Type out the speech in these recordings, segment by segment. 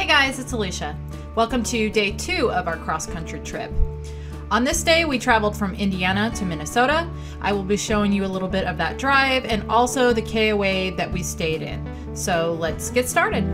Hey guys, it's Alicia. Welcome to day 2 of our cross-country trip. On this day, we traveled from Indiana to Minnesota. I will be showing you a little bit of that drive and also the KOA that we stayed in. So let's get started.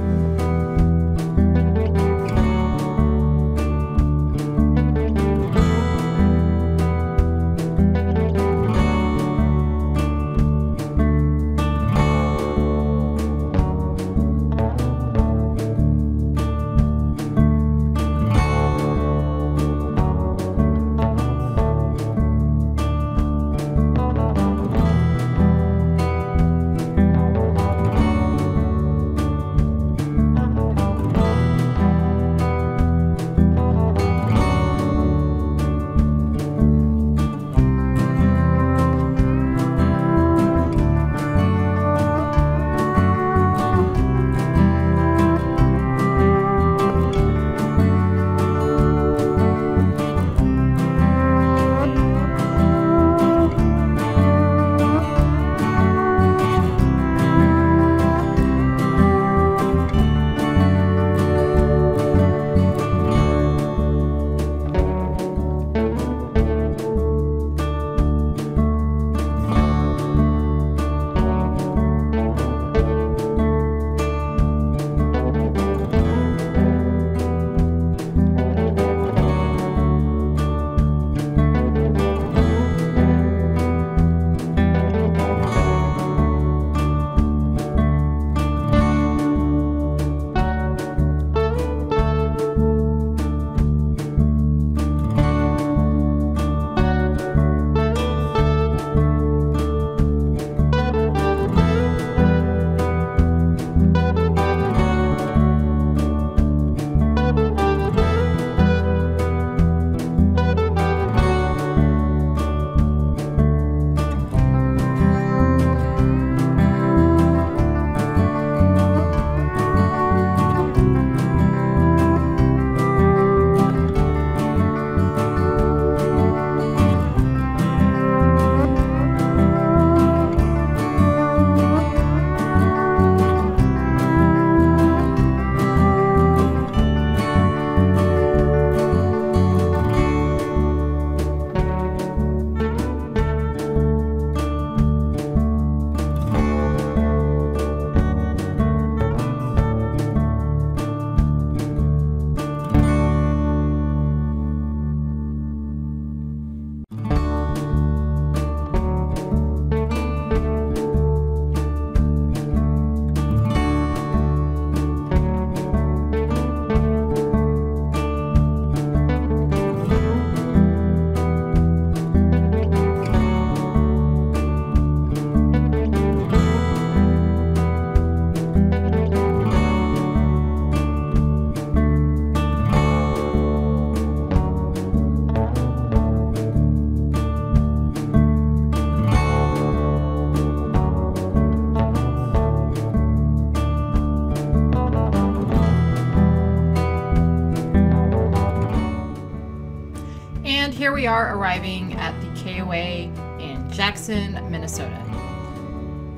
And here we are arriving at the KOA in Jackson, Minnesota.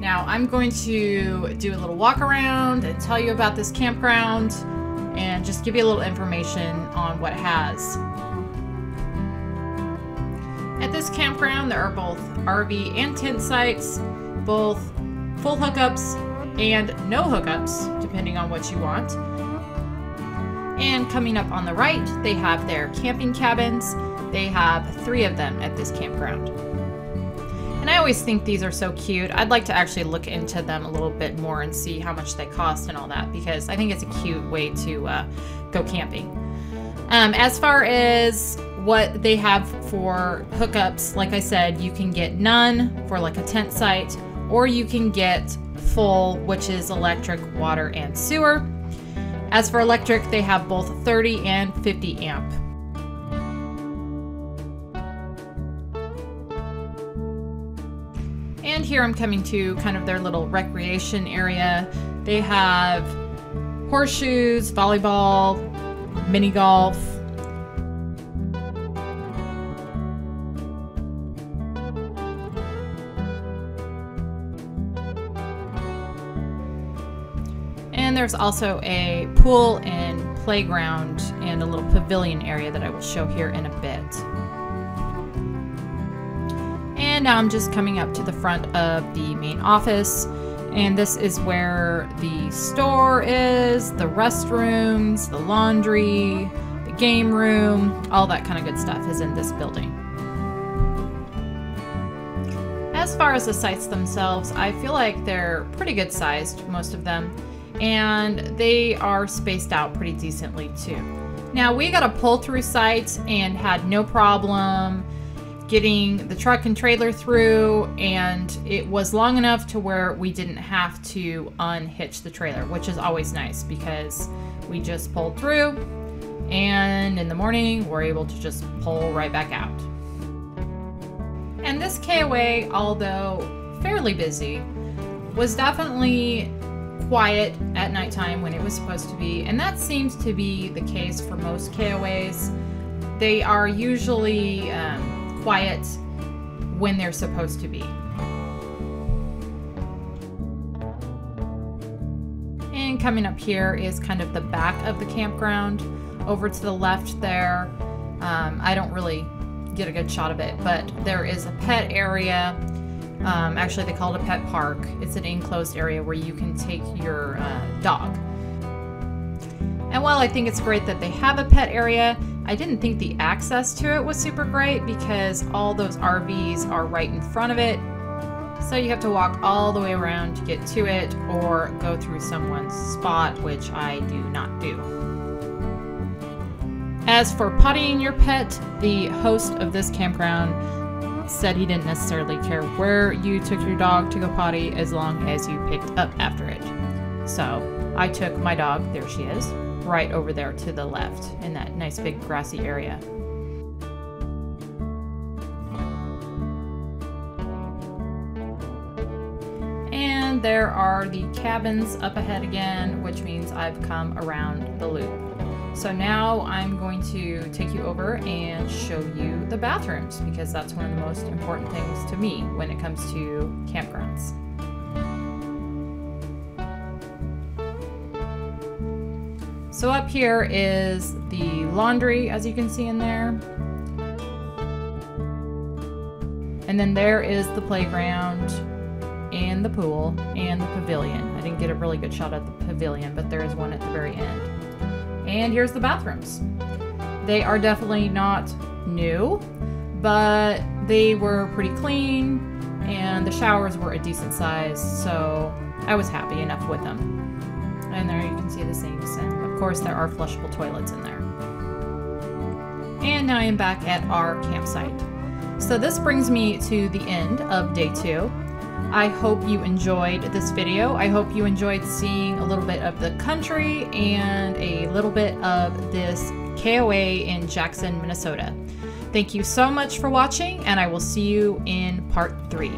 Now I'm going to do a little walk around and tell you about this campground and just give you a little information on what it has. At this campground there are both RV and tent sites, both full hookups and no hookups depending on what you want. And coming up on the right, they have their camping cabins. They have 3 of them at this campground. And I always think these are so cute. I'd like to actually look into them a little bit more and see how much they cost and all that, because I think it's a cute way to go camping. As far as what they have for hookups, like I said, you can get none for like a tent site, or you can get full, which is electric, water, and sewer. As for electric, they have both 30 and 50 amp. And here I'm coming to kind of their little recreation area. They have horseshoes, volleyball, mini golf. And there's also a pool and playground and a little pavilion area that I will show here in a bit. And now I'm just coming up to the front of the main office, and this is where the store is, the restrooms, the laundry, the game room, all that kind of good stuff is in this building. As far as the sites themselves, I feel like they're pretty good sized, most of them, and they are spaced out pretty decently too. Now, we got a pull-through site and had no problem getting the truck and trailer through, and it was long enough to where we didn't have to unhitch the trailer, which is always nice because we just pulled through, and in the morning we're able to just pull right back out. And this KOA, although fairly busy, was definitely quiet at nighttime when it was supposed to be, and that seems to be the case for most KOAs. They are usually quiet when they're supposed to be. And coming up here is kind of the back of the campground. Over to the left there, I don't really get a good shot of it, but there is a pet area. Actually, they call it a pet park. It's an enclosed area where you can take your dog. And while I think it's great that they have a pet area, I didn't think the access to it was super great because all those RVs are right in front of it. So you have to walk all the way around to get to it or go through someone's spot, which I do not do. As for pottying your pet, the host of this campground said he didn't necessarily care where you took your dog to go potty as long as you picked up after it. So I took my dog, there she is, right over there to the left in that nice big grassy area. And there are the cabins up ahead again, which means I've come around the loop. So now I'm going to take you over and show you the bathrooms, because that's one of the most important things to me when it comes to campgrounds. So up here is the laundry, as you can see in there. And then there is the playground and the pool and the pavilion. I didn't get a really good shot at the pavilion, but there is one at the very end. And here's the bathrooms. They are definitely not new, but they were pretty clean and the showers were a decent size, so I was happy enough with them. And there you can see the sinks, and of course there are flushable toilets in there. And now I am back at our campsite. So this brings me to the end of day 2. I hope you enjoyed this video. I hope you enjoyed seeing a little bit of the country and a little bit of this KOA in Jackson, Minnesota. Thank you so much for watching, and I will see you in part 3.